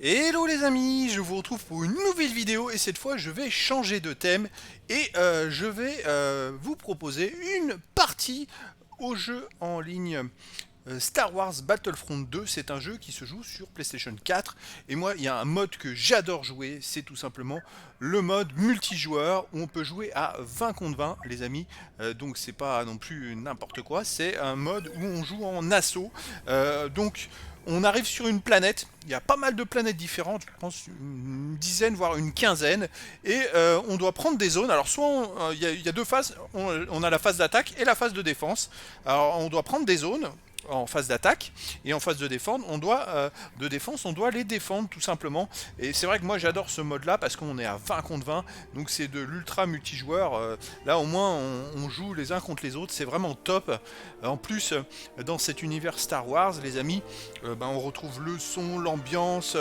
Hello les amis, je vous retrouve pour une nouvelle vidéo et cette fois je vais changer de thème et je vais vous proposer une partie au jeu en ligne Star Wars Battlefront 2. C'est un jeu qui se joue sur PlayStation 4 et moi il y a un mode que j'adore jouer, c'est tout simplement le mode multijoueur où on peut jouer à 20 contre 20 les amis. Donc c'est pas non plus n'importe quoi, c'est un mode où on joue en assaut. Donc on arrive sur une planète, il y a pas mal de planètes différentes, je pense une dizaine voire une quinzaine, et on doit prendre des zones. Alors soit il y a deux phases, on a la phase d'attaque et la phase de défense. Alors on doit prendre des zones en phase d'attaque et en phase de défense on doit les défendre tout simplement. Et c'est vrai que moi j'adore ce mode là parce qu'on est à 20 contre 20, donc c'est de l'ultra multijoueur. Là au moins on joue les uns contre les autres, c'est vraiment top. En plus dans cet univers Star Wars les amis, on retrouve le son, l'ambiance,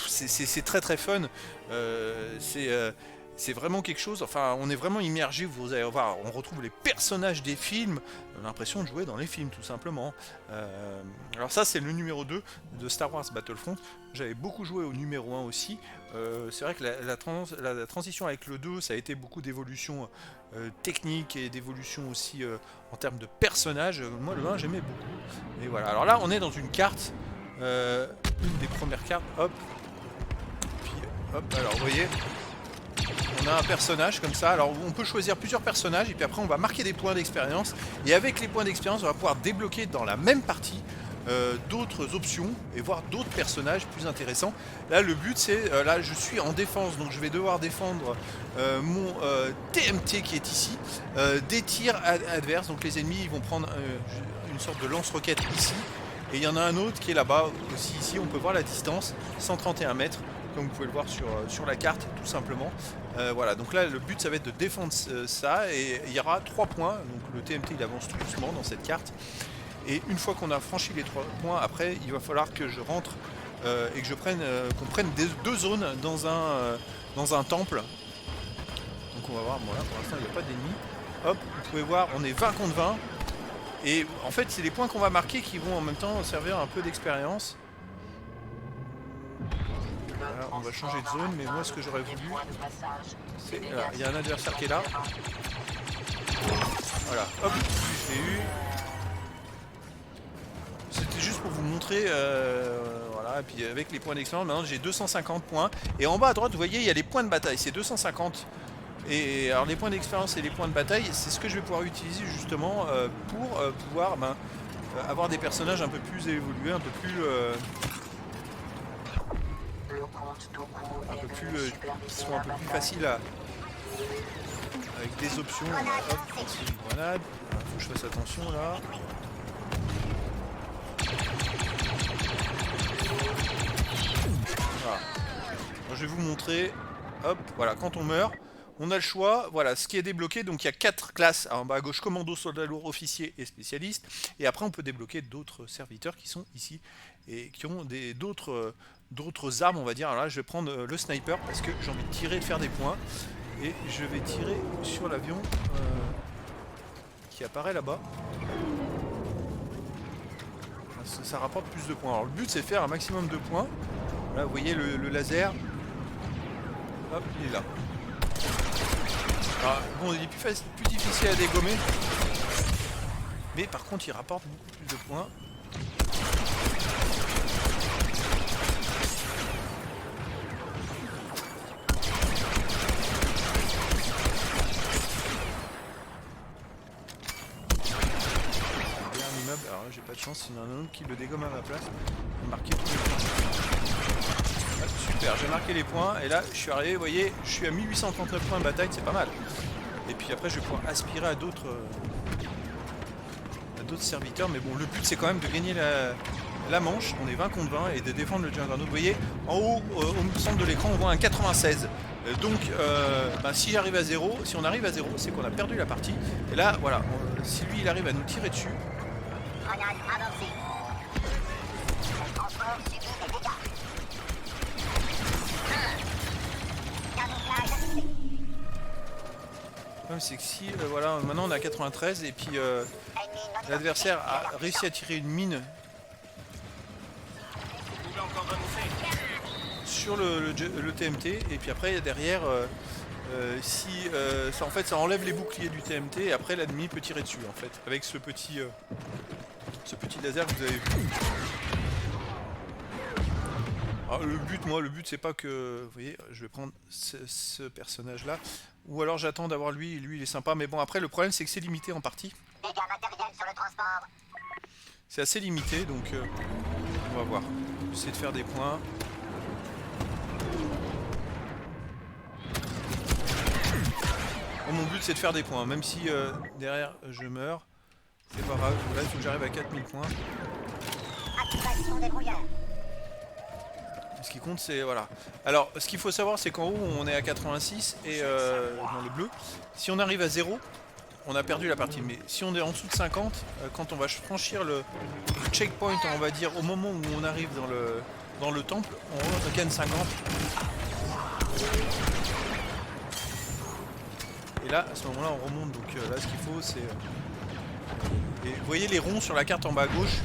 c'est très très fun. C'est vraiment quelque chose, enfin on est vraiment immergé, vous allez voir, on retrouve les personnages des films, on a l'impression de jouer dans les films tout simplement. Alors ça c'est le numéro 2 de Star Wars Battlefront, j'avais beaucoup joué au numéro 1 aussi. C'est vrai que la transition avec le 2 ça a été beaucoup d'évolution technique et d'évolution aussi en termes de personnages. Moi le 1 j'aimais beaucoup, et voilà. Alors là on est dans une carte, une des premières cartes, hop, puis hop, alors vous voyez, on a un personnage comme ça, alors on peut choisir plusieurs personnages et puis après on va marquer des points d'expérience et avec les points d'expérience on va pouvoir débloquer dans la même partie d'autres options et voir d'autres personnages plus intéressants. Là le but c'est, là je suis en défense donc je vais devoir défendre mon TMT qui est ici, des tirs adverses, donc les ennemis ils vont prendre une sorte de lance-roquette ici et il y en a un autre qui est là-bas aussi. Ici on peut voir la distance, 131 mètres. Comme vous pouvez le voir sur la carte tout simplement. Voilà, donc là le but ça va être de défendre ça et il y aura 3 points, donc le TMT il avance tout doucement dans cette carte. Et une fois qu'on a franchi les 3 points, après il va falloir que je rentre et que qu'on prenne deux zones dans un temple. Donc on va voir, voilà, pour l'instant il n'y a pas d'ennemis. Hop, vous pouvez voir, on est 20 contre 20. Et en fait c'est les points qu'on va marquer qui vont en même temps servir un peu d'expérience. Voilà, on va changer de zone, mais moi ce que j'aurais voulu, c'est... il y a un adversaire qui est là. Voilà, hop, je l'ai eu. C'était juste pour vous montrer, voilà, et puis avec les points d'expérience, maintenant j'ai 250 points. Et en bas à droite, vous voyez, il y a les points de bataille, c'est 250. Et alors les points d'expérience et les points de bataille, c'est ce que je vais pouvoir utiliser justement pour pouvoir avoir des personnages un peu plus évolués, un peu plus... qui sont un peu plus faciles à... avec des options. Hop, c'est une grenade. Faut que je fasse attention là. Voilà. Moi, je vais vous montrer. Hop, voilà, quand on meurt, on a le choix. Voilà, ce qui est débloqué. Donc il y a 4 classes. En bas à gauche, commando, soldat lourd, officier et spécialiste. Et après, on peut débloquer d'autres serviteurs qui sont ici et qui ont d'autres armes, on va dire. Alors là je vais prendre le sniper parce que j'ai envie de tirer et de faire des points, et je vais tirer sur l'avion qui apparaît là-bas. Ça rapporte plus de points. Alors le but c'est de faire un maximum de points. Là vous voyez le laser, hop, il est là. Alors, bon, il est plus difficile à dégommer, mais par contre il rapporte beaucoup plus de points. Alors là j'ai pas de chance, il y en a un autre qui le dégomme à ma place. J'ai marqué tous les points. Ah, super, j'ai marqué les points et là je suis arrivé, vous voyez, je suis à 1839 points de bataille, c'est pas mal. Et puis après je vais pouvoir aspirer à d'autres serviteurs, mais bon le but c'est quand même de gagner la manche. On est 20 contre 20 et de défendre le Juggernaut. Vous voyez, en haut au centre de l'écran on voit un 96. Donc si j'arrive à 0, si on arrive à 0, c'est qu'on a perdu la partie. Et là voilà, si lui il arrive à nous tirer dessus. C'est que si, voilà, maintenant on a 93 et puis l'adversaire a réussi à tirer une mine. sur le TMT, et puis après derrière, si ça, en fait, ça enlève les boucliers du TMT, et après l'ennemi peut tirer dessus en fait, avec ce petit laser que vous avez vu. Alors, le but c'est pas que, vous voyez, je vais prendre ce personnage là, ou alors j'attends d'avoir lui il est sympa, mais bon après le problème c'est que c'est limité en partie. Dégâts matériels sur le transport. C'est assez limité, donc on va voir. J'essaie de faire des points. Bon, mon but c'est de faire des points, même si derrière je meurs, c'est pas grave. Là il faut que j'arrive à 4000 points. Activation des brouilleurs. Ce qui compte c'est, voilà. Alors ce qu'il faut savoir c'est qu'en haut on est à 86 et dans le bleu. Si on arrive à 0, on a perdu la partie. Mais si on est en dessous de 50, quand on va franchir le checkpoint, on va dire au moment où on arrive dans le temple, on gagne 50. Et là, à ce moment-là, on remonte. Donc là, ce qu'il faut, c'est... Et vous voyez les ronds sur la carte en bas à gauche.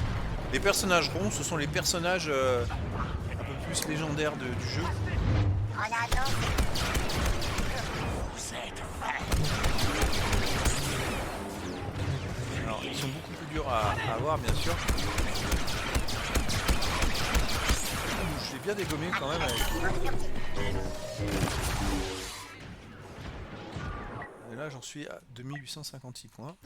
Les personnages ronds, ce sont les personnages un peu plus légendaires du jeu. Alors, ils sont beaucoup plus durs à avoir, bien sûr. Je l'ai bien dégommé quand même avec... Et là, j'en suis à 2856 points.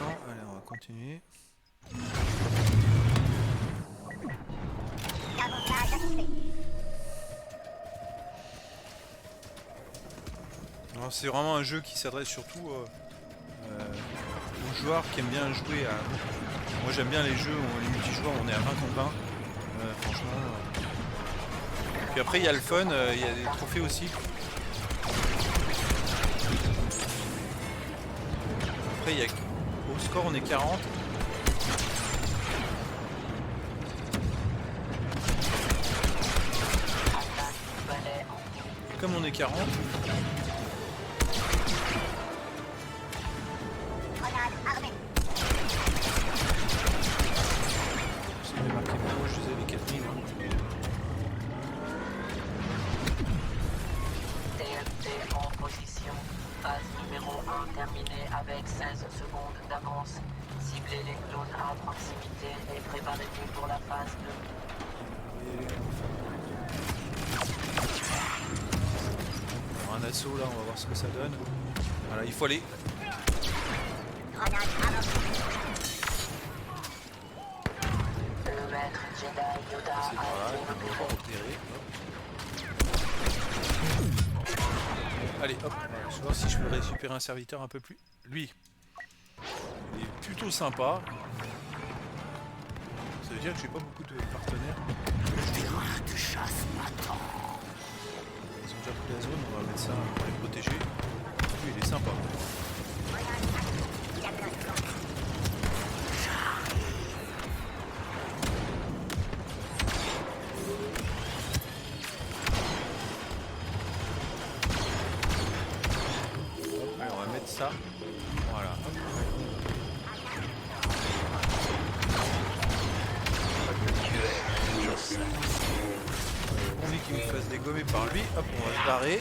Allez, on va continuer. C'est vraiment un jeu qui s'adresse surtout aux joueurs qui aiment bien jouer à... Moi j'aime bien les jeux où les multijoueurs on est à 20 contre 20. Franchement. Puis après il y a le fun, il y a des trophées aussi. Après il y a... Au score on est 40. Et comme on est 40, c'est démarqué pourquoi je faisais les 4000. TMT en position. Phase numéro 1 terminée avec 16 secondes d'avance. Ciblez les clones à proximité et préparez-vous pour la phase 2. Alors, un assaut là, on va voir ce que ça donne. Voilà, il faut aller. Le maître Jedi Yoda C'est par là, on va pas repérer. Allez, hop, je vais voir si je peux récupérer un serviteur un peu plus. Lui, il est plutôt sympa. Ça veut dire que j'ai pas beaucoup de partenaires. De chasse m'attend. Ils ont déjà pris la zone, on va mettre ça pour les protéger. Lui, il est sympa. Allez, on va mettre ça. Voilà. On dit qu'il me fasse dégommer par lui. Hop, on va se barrer.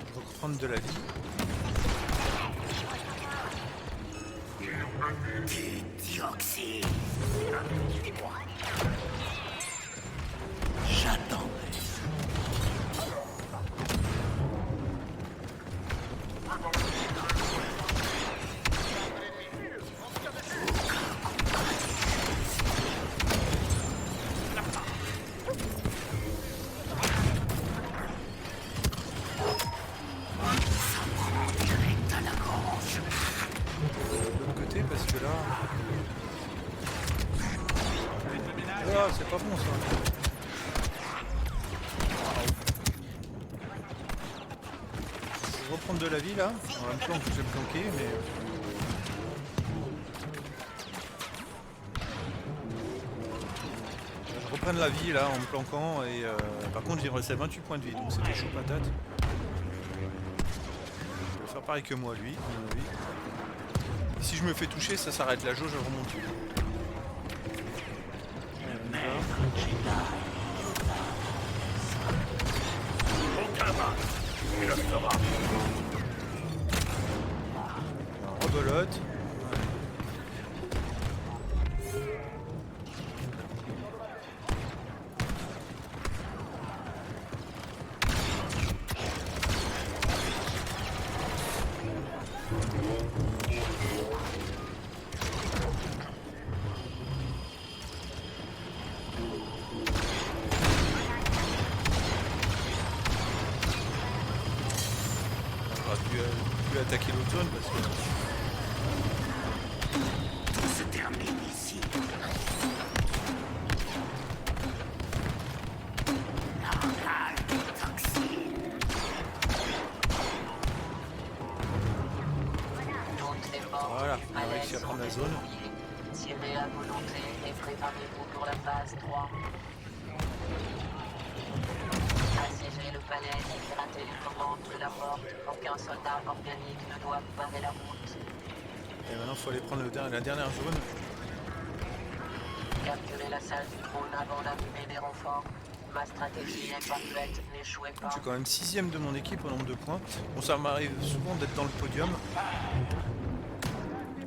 Je vais reprendre de la vie. Dioxyde. J'attends. De l'autre côté parce que là... Ah, c'est pas bon ça. reprendre de la vie là. En même temps que je vais me planquer, mais. Je reprenne la vie là en me planquant et par contre il me restait 28 points de vie, donc c'était chaud patate. Je vais faire pareil que moi lui, à mon avis. Et si je me fais toucher, ça s'arrête, la jauge elle remonte. Rebelote. Attaquer l'autre zone parce que Tout se termine ici. L'arrivage des toxines. Toutes les portes voilà, du on a palais réussi à sont prendre la zone. verrouillées. Tirez à volonté et préparez-vous pour la phase 3. Assiégez le palais et pirater les commandes de la porte. Aucun soldat organique ne doit barrer la route. Et maintenant il faut aller prendre la dernière zone. Capturez la salle du trône avant l'arrivée des renforts. Ma stratégie est parfaite, n'échouez pas. Je suis quand même 6ème de mon équipe au nombre de points. Bon, ça m'arrive souvent d'être dans le podium.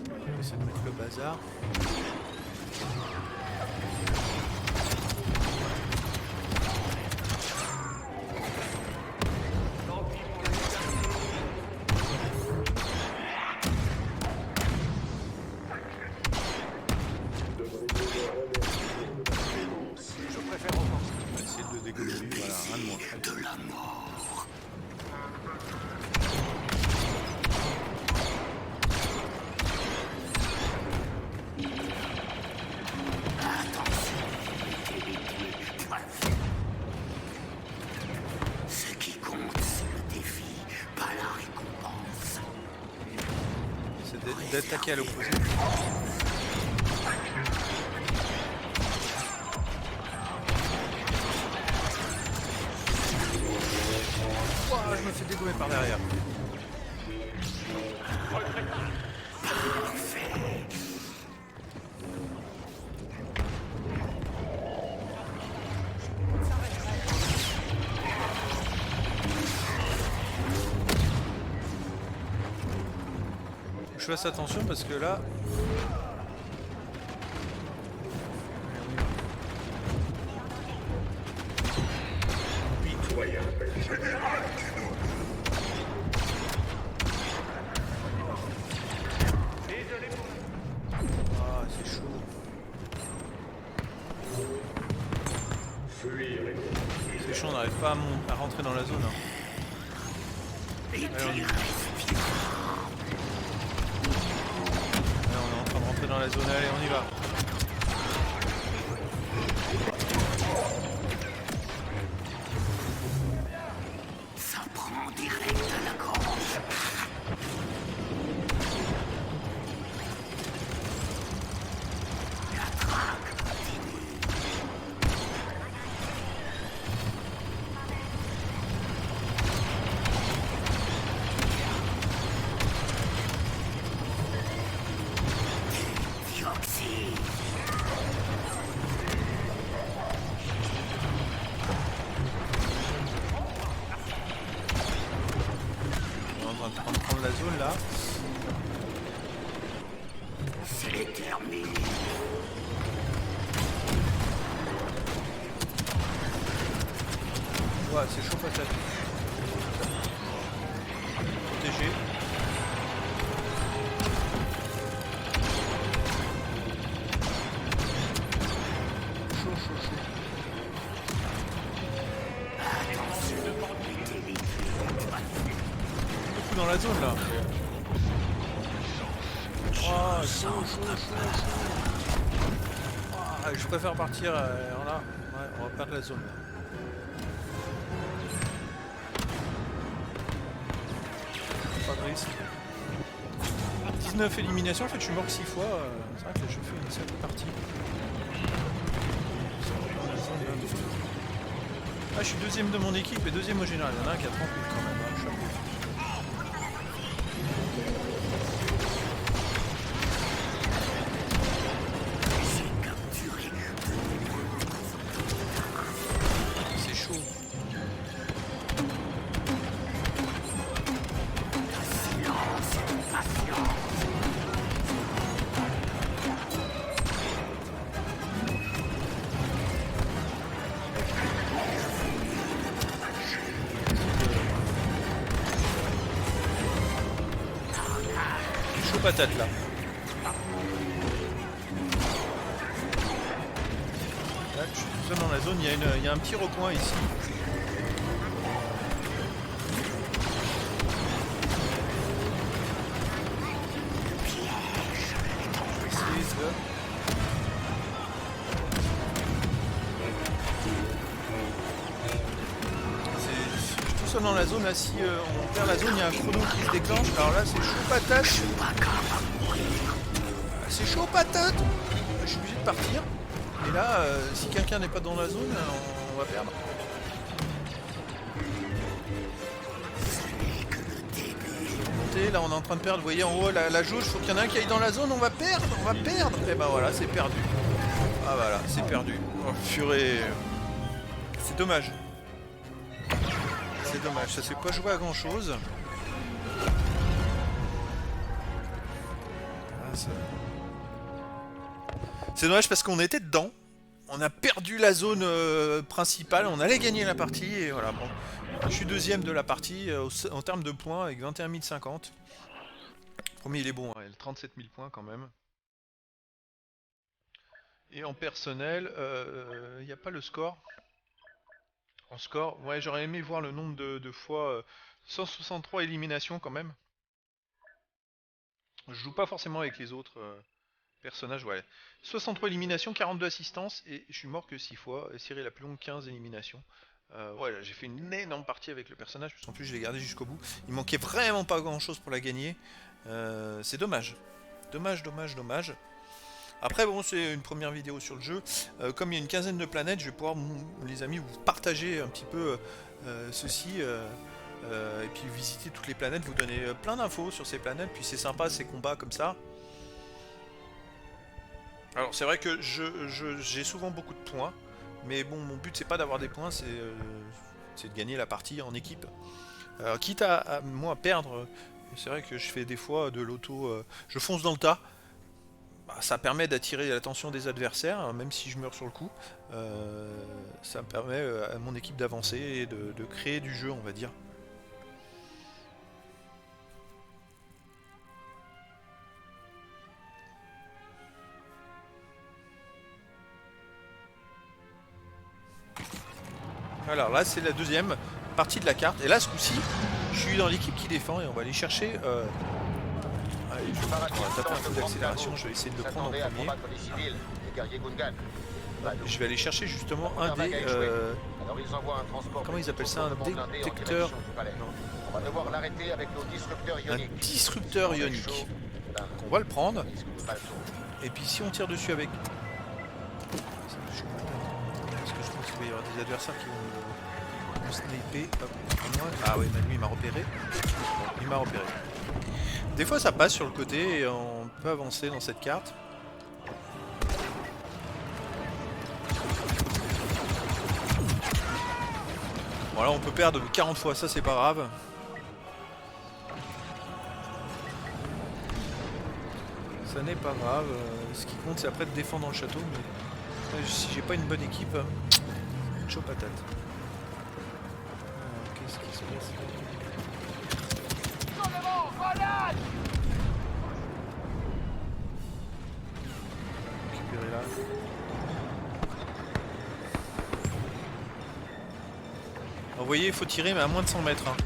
Je vais essayer de mettre le bazar. D'attaquer à l'opposé. Ouah, je me fais dégommer par derrière. Je fasse attention parce que là... Ah, c'est chaud. C'est chaud, on n'arrive pas à rentrer dans la zone. Hein. Allez, on y va. Dans la zone, allez, on y va. Ça prend direct à la gorge. La traque continue. La zone là. C'est terminé. Ouais, c'est chaud patate. Protégé. Chaud, chaud, chaud. Beaucoup dans la zone là. Oh, chaud, chaud, chaud, chaud. Ah, je préfère partir là. Ouais, on va perdre la zone là. ici. 19 éliminations, en fait je suis mort que 6 fois. C'est vrai que je fais une sacrée partie. Ah, je suis deuxième de mon équipe et deuxième au général. Il y en a un qui a 30 000 quand même. Hein, chapeau. C'est chaud. Patate là. Là, je suis tout seul dans la zone, il y a un petit recoin ici. Je suis tout seul dans la zone, là si on perd la zone, il y a un chrono qui se déclenche. Alors là c'est chaud patate. C'est chaud patate. Je suis obligé de partir. Et là, si quelqu'un n'est pas dans la zone, on va perdre. Monter, là on est en train de perdre. Vous voyez en haut la jauge, il faut qu'il y en ait un qui aille dans la zone, on va perdre. Et ben voilà, c'est perdu. Ah voilà, c'est perdu. Oh purée. C'est dommage. C'est dommage, ça s'est pas joué à grand chose. C'est dommage parce qu'on était dedans. On a perdu la zone principale, on allait gagner la partie et voilà. Bon, je suis deuxième de la partie en termes de points avec 21 050. Premier il est bon, hein, il a 37 000 points quand même. Et en personnel, il n'y a pas le score. En score, ouais, j'aurais aimé voir le nombre de fois 163 éliminations quand même. Je joue pas forcément avec les autres personnages, ouais. 63 éliminations, 42 assistances, et je suis mort que 6 fois. Et Cyril la plus longue, 15 éliminations. Ouais, j'ai fait une énorme partie avec le personnage, parce qu'en plus je l'ai gardé jusqu'au bout. Il manquait vraiment pas grand chose pour la gagner. C'est dommage. Dommage. Après bon, c'est une première vidéo sur le jeu. Comme il y a une quinzaine de planètes, je vais pouvoir, les amis, vous partager un petit peu ceci. Et puis visiter toutes les planètes, vous donner plein d'infos sur ces planètes. Puis c'est sympa ces combats comme ça. Alors c'est vrai que j'ai souvent beaucoup de points. Mais bon, mon but c'est pas d'avoir des points, c'est de gagner la partie en équipe. Alors, quitte à moi perdre, c'est vrai que je fais des fois de l'auto... je fonce dans le tas. Bah, ça permet d'attirer l'attention des adversaires, hein, même si je meurs sur le coup. Ça permet à mon équipe d'avancer et de créer du jeu, on va dire. Alors là c'est la deuxième partie de la carte, et là ce coup-ci je suis dans l'équipe qui défend et on va aller chercher allez, on va taper un peu d'accélération, je vais essayer de le prendre en premier. Je vais aller chercher justement un des comment ils appellent ça, un détecteur, un disrupteur ionique. Donc on va le prendre, et puis si on tire dessus avec... Parce que je pense qu'il va y avoir des adversaires qui vont me sniper. Hop, ah ouais, lui il m'a repéré. Il m'a repéré. Des fois ça passe sur le côté et on peut avancer dans cette carte. Voilà, on peut perdre 40 fois, ça c'est pas grave. Ça n'est pas grave. Ce qui compte c'est après de défendre dans le château. Mais si j'ai pas une bonne équipe, chaud patate. Qu'est-ce qui se passe? Récupérer là. Vous voyez, il faut tirer mais à moins de 100 mètres. Hein.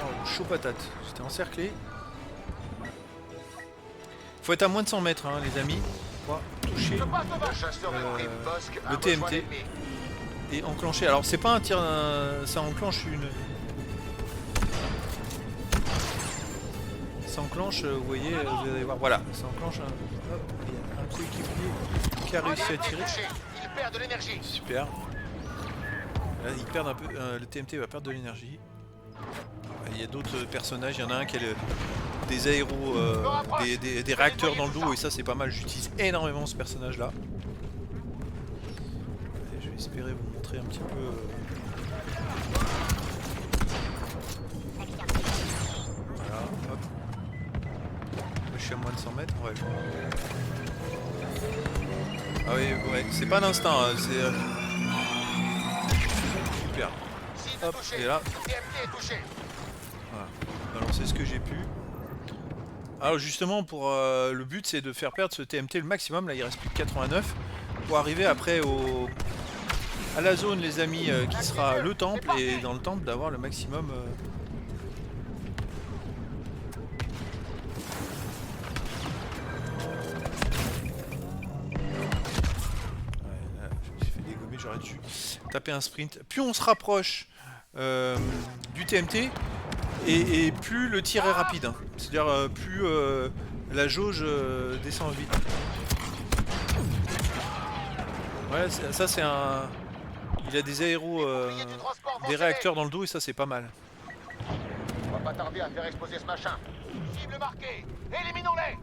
Oh, chaud patate. J'étais encerclé. Faut être à moins de 100 mètres, hein, les amis. Quoi ? toucher Le chasseur de primes Bosque a le rejoint TMT l'ennemi. et enclencher. Alors c'est pas un tir, ça enclenche une... Ça enclenche, vous voyez, vous allez voir, voilà, ça enclenche un... Hop, il y a un coéquipier qui a réussi à tirer. Il perd de l'énergie. Super. Là, ils perdent un peu, le TMT va perdre de l'énergie. Il y a d'autres personnages, il y en a un qui a des aéros, des réacteurs dans le dos, et ça c'est pas mal, j'utilise énormément ce personnage là. Et je vais espérer vous montrer un petit peu... Voilà, hop. Moi, je suis à moins de 100 mètres, ouais. Ah oui, ouais, c'est pas d'instinct, hein, c'est... Super. Hop, et là... Voilà, balancer ce que j'ai pu. Alors justement, pour le but c'est de faire perdre ce TMT le maximum, là il reste plus que 89, pour arriver après à la zone les amis, qui sera le temple, et dans le temple d'avoir le maximum... Ouais, là, je me suis fait dégommer, j'aurais dû taper un sprint. Plus on se rapproche du TMT, et plus le tir est rapide, hein. C'est-à-dire plus la jauge descend vite. Ouais, ça c'est un... Il a des aéros, des réacteurs dans le dos, et ça c'est pas mal. On va pas tarder à faire exploser ce machin. Cible marquée. Éliminons-les.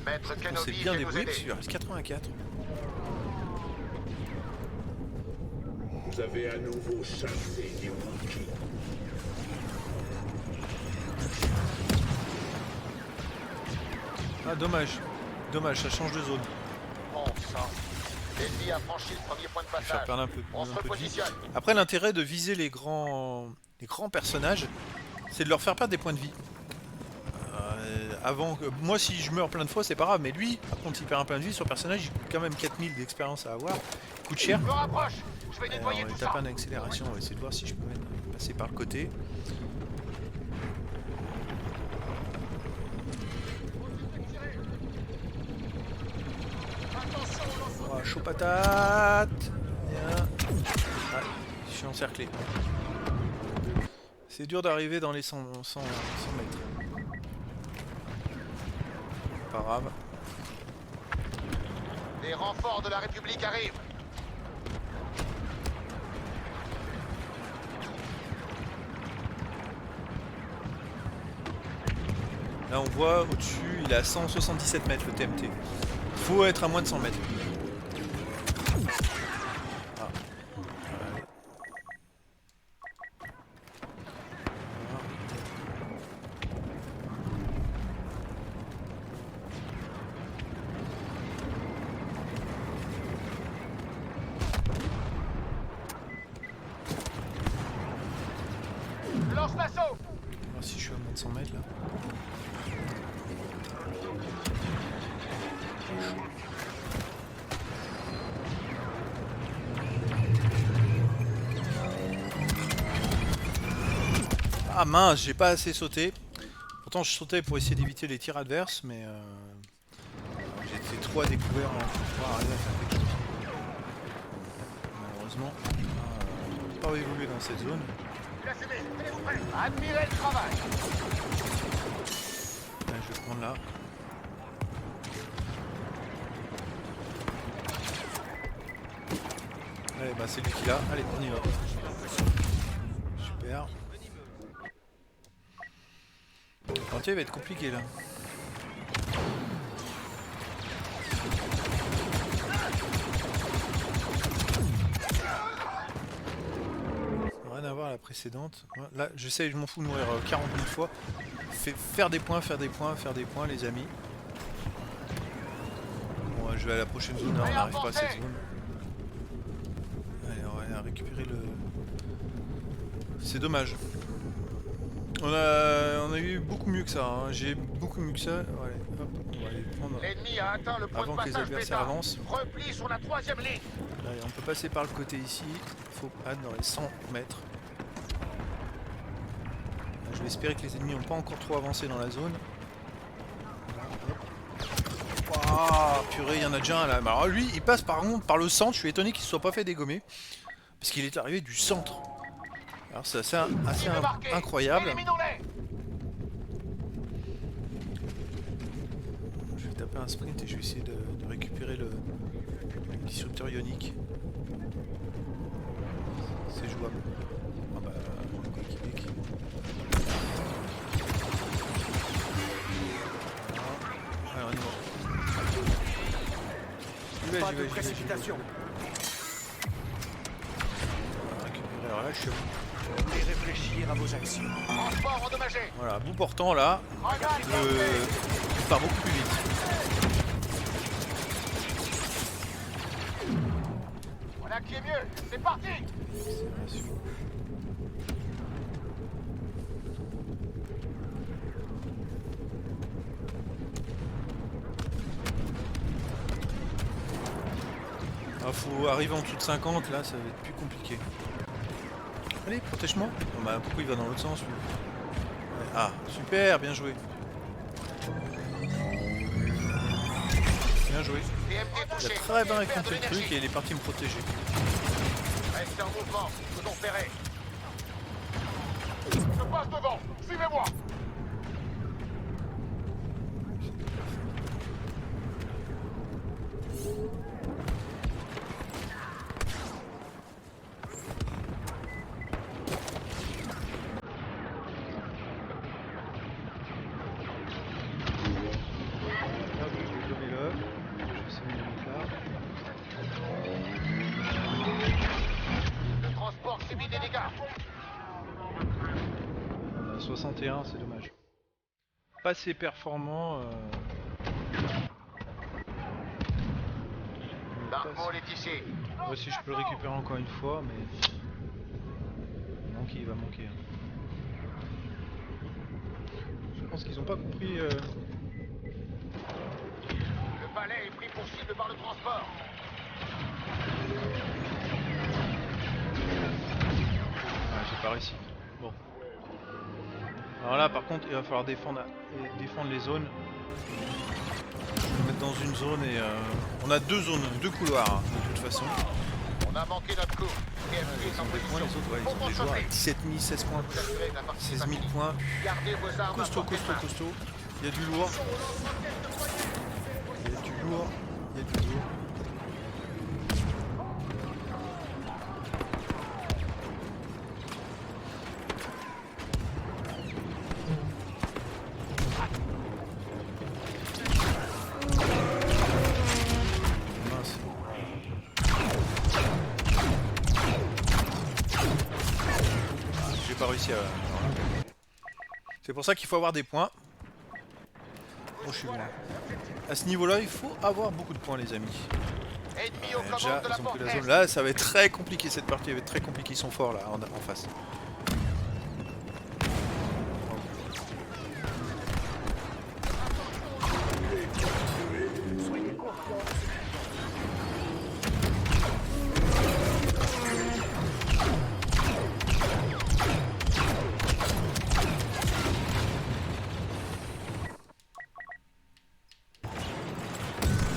Maître On s'est Kenobi bien vient nous débrouillé parce aider. qu'il reste 84. Vous avez à nouveau chassé les Wookiees. Ah dommage, dommage, ça change de zone. Bon sang. L'ennemi a franchi le premier point de Je vais faire passage. perdre un peu, On se de vie. repositionne. Après l'intérêt de viser les grands personnages, c'est de leur faire perdre des points de vie. Avant que... Moi si je meurs plein de fois c'est pas grave, mais lui, par contre s'il perd un plein de vie, son personnage il coûte quand même 4000 d'expérience à avoir. Il coûte cher. Je me rapproche. Je vais On nettoyer va tout taper ça. en accélération, on va essayer de voir si je peux passer par le côté. Oh, chaud patate. Bien. Ah, je suis encerclé. C'est dur d'arriver dans les 100 mètres. Pas grave. Les renforts de la République arrivent. Là on voit au-dessus, il est à 177 mètres le TMT. Il faut être à moins de 100 mètres. Ah. Allez. Lance l'assaut. On va voir si je suis à moins de 100 mètres là. Ah mince, j'ai pas assez sauté. Pourtant je sautais pour essayer d'éviter les tirs adverses, mais j'étais trop à découvert pour pouvoir arriver à faire quelque chose. Malheureusement, on n'a pas évolué dans cette zone. Admirez le travail. Là, je vais prendre là. Allez, bah c'est lui qui l'a. Allez, on y va. Super. Le entier va être compliqué là. Rien à voir à la précédente. Là, j'essaye, je m'en fous de mourir 40 000 fois. Faire des points, les amis. Bon, je vais à la prochaine zone. Là, on n'arrive pas à cette zone. Allez, on va récupérer le... C'est dommage. On a eu beaucoup mieux que ça. Hein. J'ai beaucoup mieux que ça. Allez, hop, on va aller prendre... L'ennemi a atteint le point Avant de que les passage adversaires bêta. avancent. Repli sur la 3e ligne. Allez, on peut passer par le côté ici. Il faut être dans les 100 mètres. Je vais espérer que les ennemis n'ont pas encore trop avancé dans la zone. Voilà, hop. purée, il y en a déjà un là. Alors lui, il passe par contre par le centre. Je suis étonné qu'il ne soit pas fait dégommer. Parce qu'il est arrivé du centre. Alors c'est assez incroyable. Éliminons-les. Je vais taper un sprint et je vais essayer de récupérer le disrupteur ionique. C'est jouable. Ah bah, le coéquipier qui... Voilà. Allez, on y va. Pas de précipitation. Récupérer, alors là, je suis à bout. Et réfléchir à vos actions. Transport endommagé. Voilà, à bout portant là, il part beaucoup plus vite. Voilà qui est mieux. C'est parti. Ah, faut arriver en dessous de 50, là ça va être plus compliqué. Allez, protège-moi. Oh, bah, pourquoi il va dans l'autre sens lui? Ouais. Ah, super, bien joué. Bien joué. TMT Il a touché. très bien Il perd de compris le truc l'énergie. et il est parti me protéger. Restez en mouvement. Faisons ferrer. Je passe devant. Suivez-moi. Hop, je vais donner le. Je sais où il est là. Le transport subit des dégâts. 61, c'est dommage. Pas assez performant. Dark Maul est ici. Moi si je peux le récupérer encore une fois, mais... Il va manquer. Hein. Je pense qu'ils ont pas compris... Le palais est pris pour cible par le transport. Ah, j'ai pas réussi. Bon. Alors là par contre il va falloir défendre les zones. Je vais me mettre dans une zone et on a deux zones, deux couloirs hein, de toute façon. On a manqué notre coup. TMT est en Ils ont des points, les position. autres, ouais, ils ont des joueurs à 17 000, 16 points, Vous assurez de la partie 16 000 facile. points. Gardez vos armes à Costaud, portée de costaud, main. costaud. Il y a du lourd. Il y a du lourd. Il y a du lourd. Mince. J'ai pas réussi à... C'est pour ça qu'il faut avoir des points. Oh, je suis loin. À ce niveau-là, il faut avoir beaucoup de points, les amis. Ennemi aux Déjà, commandes de la ils ont porte pris la est. zone. Là, ça va être très compliqué cette partie. Elle va être très compliquée. Ils sont forts là, en face.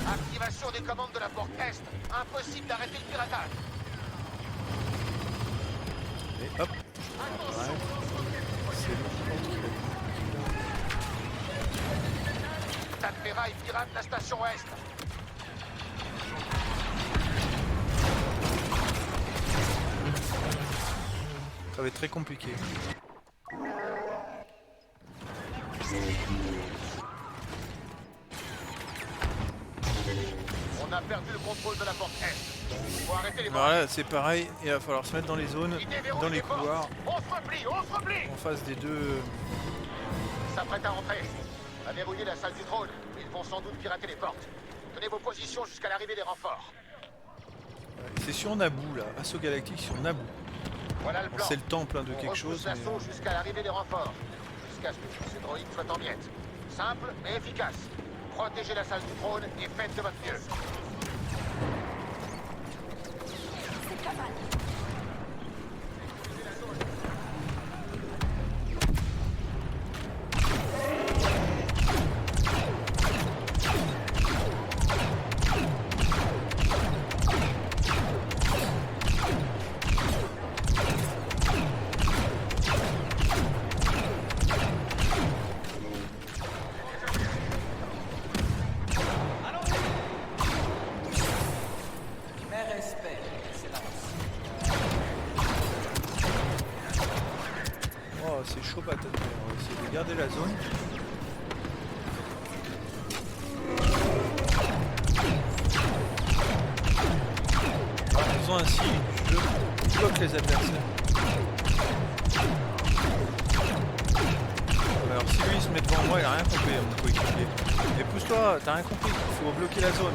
Activation des commandes de la porte Est. Impossible d'arrêter le piratage. Et hop. Ouais. C'est le Tatmera pirate la station Ouest. Ça va être très compliqué. On a perdu le contrôle de la porte Est. Faut arrêter les Alors là, c'est pareil. Il va falloir se mettre dans les zones, Qui déverrouille dans les portes. couloirs, On se replie, on se replie. en face des deux. S'apprête à rentrer. On a verrouillé la salle du trône. Ils vont sans doute pirater les portes. Tenez vos positions jusqu'à l'arrivée des renforts. C'est sur Naboo là, Assaut Galactique sur Naboo. Voilà le Bon, plan. c'est le temple hein, de On quelque repousse chose. Mais... l'assaut jusqu'à l'arrivée des renforts. Jusqu'à ce que tous ces droïdes soient en miettes. Simple mais efficace. Protégez la salle du trône et faites de votre mieux. regarder la zone. En faisant ainsi, je bloque les adversaires. Alors si lui il se met devant moi, il a rien compris mon coéquipier. Mais pousse-toi, t'as rien compris, il faut bloquer la zone.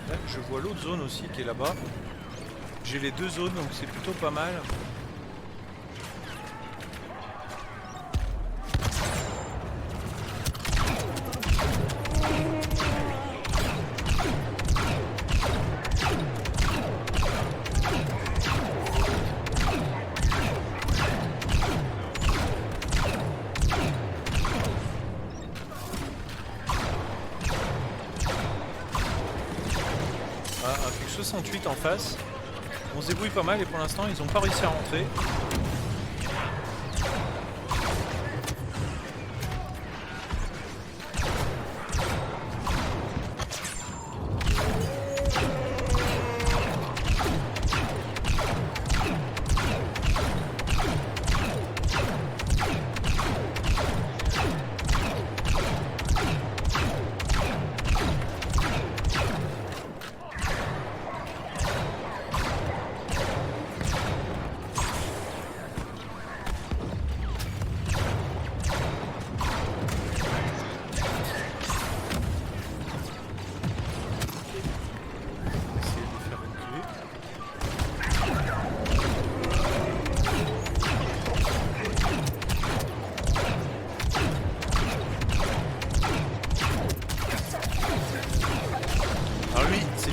Là, je vois l'autre zone aussi qui est là-bas. J'ai les deux zones donc c'est plutôt pas mal. Avec 68 en face. On se débrouille pas mal et pour l'instant ils n'ont pas réussi à rentrer.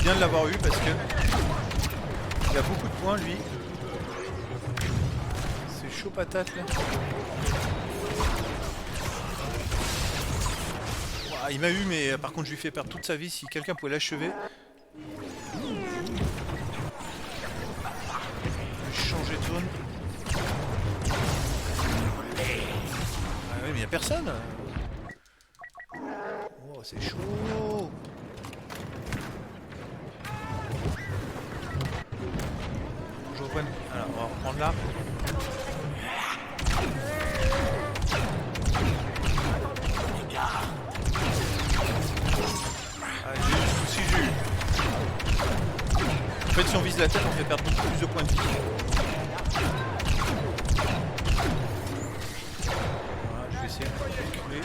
Bien de l'avoir eu parce que il a beaucoup de points lui. C'est chaud patate là. Ouah, il m'a eu mais par contre je lui fais perdre toute sa vie. Si quelqu'un pouvait l'achever. Changer de zone. Ah oui mais il n'y a personne. Oh c'est chaud. Alors on va reprendre là. Ah, j'ai eu ce souci, j'ai eu. En fait si on vise la tête on fait perdre beaucoup plus de points de vie. Voilà, je vais essayer de calculer.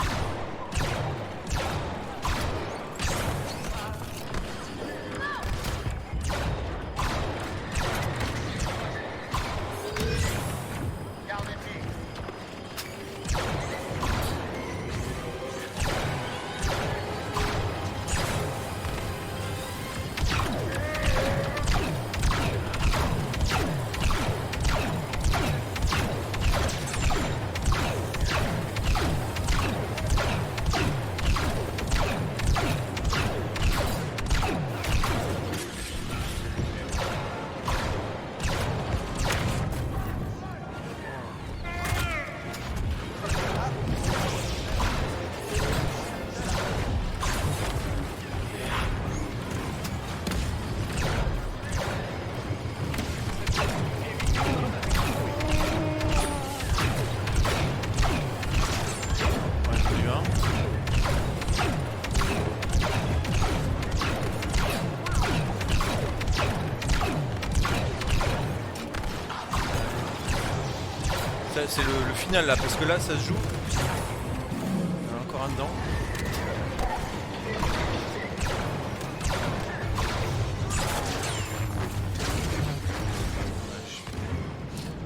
C'est le final là, parce que là ça se joue. Il y en a encore un dedans.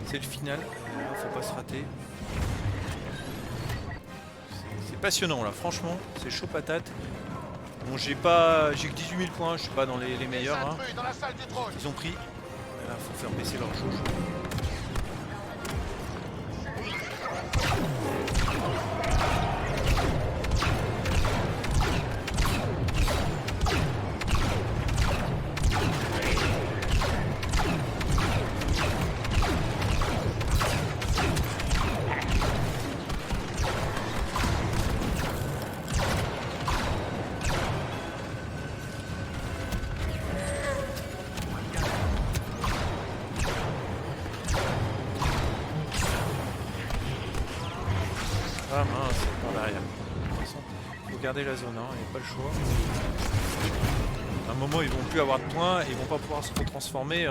C'est le final, faut pas se rater. C'est passionnant là, franchement, c'est chaud patate. Bon j'ai que 18 000 points, je suis pas dans les meilleurs. Hein. Ils ont pris. Là faut faire baisser leur jauge. main, c'est par derrière. De toute façon, faut garder la zone, hein, il n'y a pas le choix. À un moment, ils vont plus avoir de points et ils vont pas pouvoir se retransformer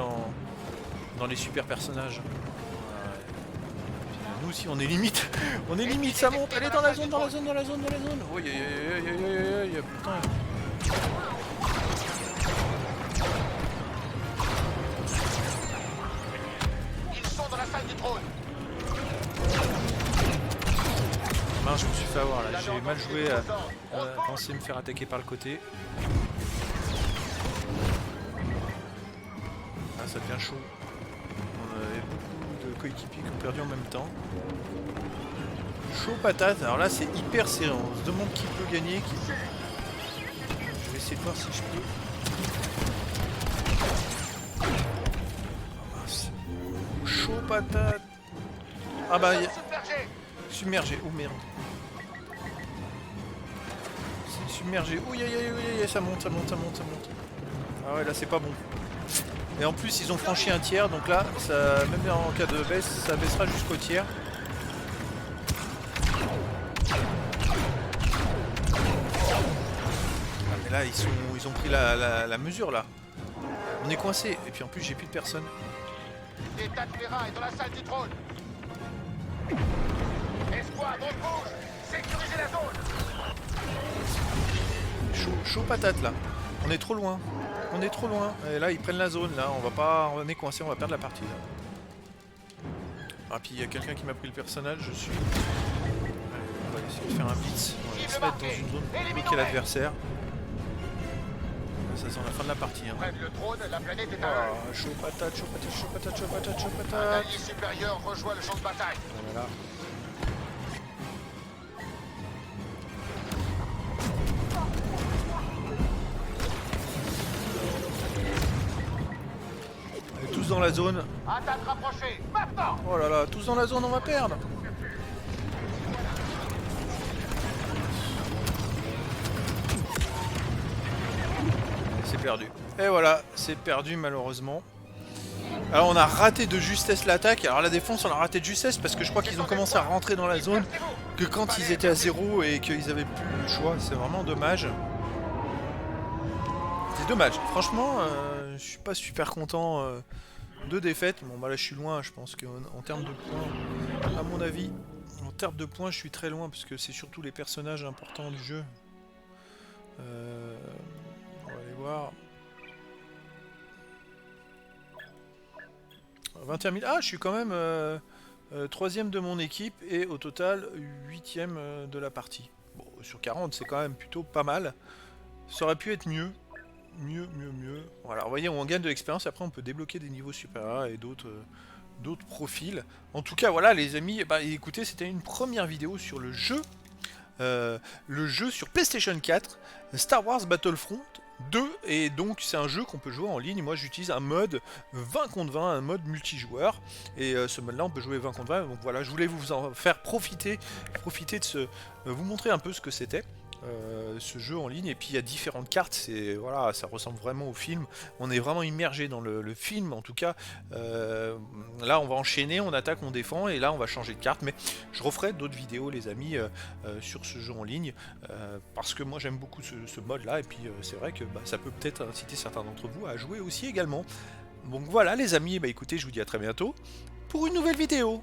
dans les super personnages. Nous aussi, on est limite. On est limite, ça monte. Allez, dans la zone, dans la zone, dans la zone, dans la zone. Oh, putain. Ils sont dans la salle du trône. Mince, je me suis fait avoir là. J'ai mal joué à penser me faire attaquer par le côté. Ah, ça devient chaud. On avait beaucoup de coéquipiers qui ont perdu en même temps. Chaud patate. Alors là, c'est hyper serré. On se demande qui peut gagner. Je vais essayer de voir si je peux. Ah, mince. Chaud patate. Ah bah, submergé. Oh merde. C'est submergé. Ouh, ça monte. Ah ouais, là, c'est pas bon. Et en plus, ils ont franchi un tiers, donc là, ça, même en cas de baisse, ça baissera jusqu'au tiers. Ah, mais là, ils ont pris la mesure, là. On est coincé. Et puis en plus, j'ai plus de personne. L'état de Terra est dans la salle du trône. Espoir, droite rouge. Sécurisez la zone. Chaud patate, là. On est trop loin. Et là, ils prennent la zone, là. On est coincé, on va perdre la partie, là. Ah, puis il y a quelqu'un qui m'a pris le personnage, je suis... Allez, on va essayer de faire un blitz. On va se mettre dans une zone pour bloquer l'adversaire. Ça sent la fin de la partie, hein. Près le trône, la planète est à eux. Chaud patate. Un allié supérieur rejoint le champ de bataille. Voilà. Allez, tous dans la zone. Attaque rapprochée, maintenant. Oh là là, tous dans la zone, on va perdre. C'est perdu. Et voilà, c'est perdu malheureusement. Alors on a raté de justesse l'attaque. Alors la défense on a raté de justesse parce que je crois qu'ils ont commencé à rentrer dans la zone que quand ils étaient à 0 et qu'ils avaient plus le choix. C'est vraiment dommage. C'est dommage. Franchement, je suis pas super content de défaite. Bon bah là je suis loin, je pense qu'en termes de points, à mon avis, en termes de points je suis très loin parce que c'est surtout les personnages importants du jeu. On va aller voir. 21 000. Ah, je suis quand même 3ème de mon équipe et au total 8ème de la partie. Bon, sur 40, c'est quand même plutôt pas mal. Ça aurait pu être mieux. Mieux. Voilà, vous voyez, on gagne de l'expérience. Après, on peut débloquer des niveaux supérieurs et d'autres profils. En tout cas, voilà, les amis. Bah, écoutez, c'était une première vidéo sur le jeu. Le jeu sur PlayStation 4, Star Wars Battlefront 2, et donc c'est un jeu qu'on peut jouer en ligne. Moi j'utilise un mode 20 contre 20, un mode multijoueur, et ce mode là on peut jouer 20 contre 20, donc voilà, je voulais vous en faire profiter de vous montrer un peu ce que c'était. Ce jeu en ligne, et puis il y a différentes cartes, c'est voilà, ça ressemble vraiment au film, on est vraiment immergé dans le film en tout cas. Là on va enchaîner, on attaque, on défend, et là on va changer de carte, mais je referai d'autres vidéos les amis sur ce jeu en ligne, parce que moi j'aime beaucoup ce mode là, et puis c'est vrai que ça peut peut-être inciter certains d'entre vous à jouer aussi également. Donc voilà les amis, écoutez, je vous dis à très bientôt pour une nouvelle vidéo.